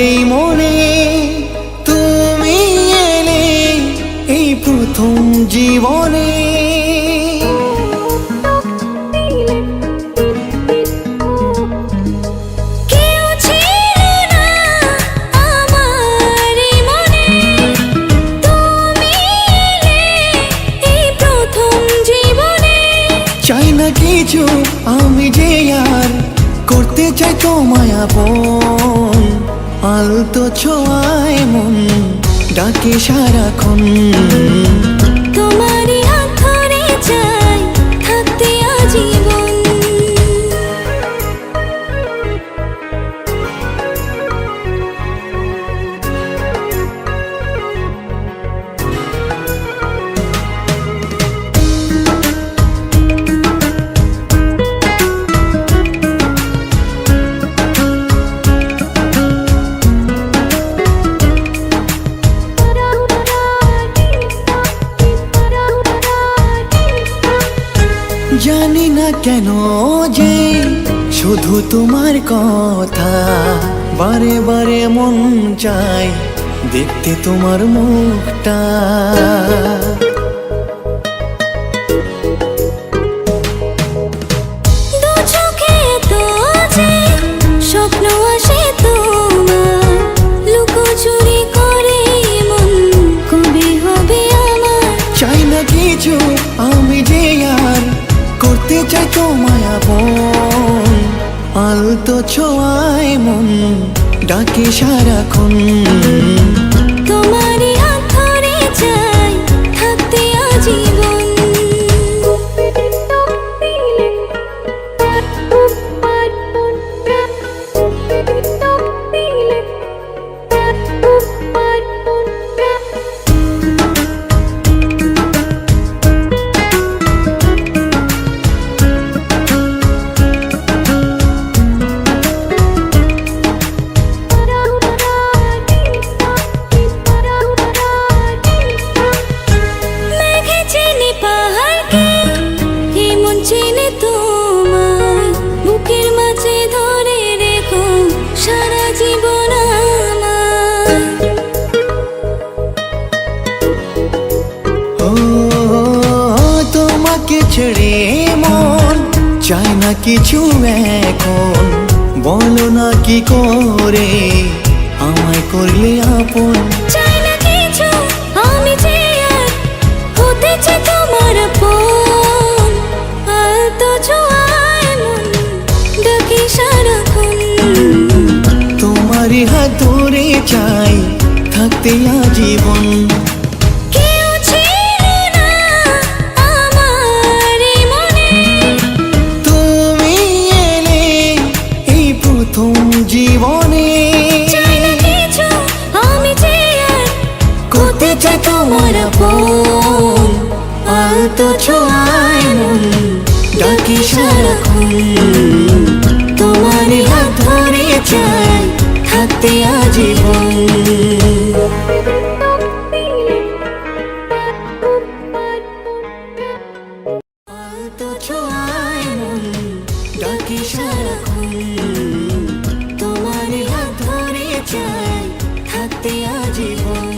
এই মনে তুমি এলে এই প্রথম জীবনে। চাই না কিছু আমি যে আর করতে চাই তোমায় আপন, আলতো ছোঁয়ায় মন ডাকে সারাক্ষণ। তোমারই হাত ধরে চাই থাকতে আজীবন। জানি না কেন যে শুধু তোমার কথা বারে বারে মন চায় দেখতে তোমার মুখটা। দু চোখে তো যে স্বপ্ন আসে তোমার, লুকোচুরি করে মন কবে হবে আমার। চাই না কিছু আমি যে আর করতে চাই তোমায় আপন, আলতো ছোঁয়ায় মন ডাকে সারাক্ষণ। তোমারই হাত ধরে চাই থাকতে আজীবন। বুকের মাঝে ধরে রেখো সারা জীবন আমার। ও তোমাকে ছেড়ে মন চাই না কিছু এখন, বলো না কি করে আমায় করলে আপন। চাই না কিছু আমি যে আর হতে চাই তোমার আপন, আলতো ছোঁয়ায় মন ডাকে সারাক্ষণ। তোমারই হাত ধরে চাই থাকতে আজীবন। কেউ ছিল না আমার এই মনে, তুমি এলে এই প্রথম জীবনে। চাই না কিছু আমি যে আর করতে চাই তোমার আপন, আলতো ছোঁয়ায় মন ডাকে সারাক্ষণ। তোমারই হাত ধরে চাই থাকতে আজীবন। আলতো ছোঁয়ায় মন ডাকে সারাক্ষণ। তোমারই হাত ধরে চাই থাকতে আজীবন।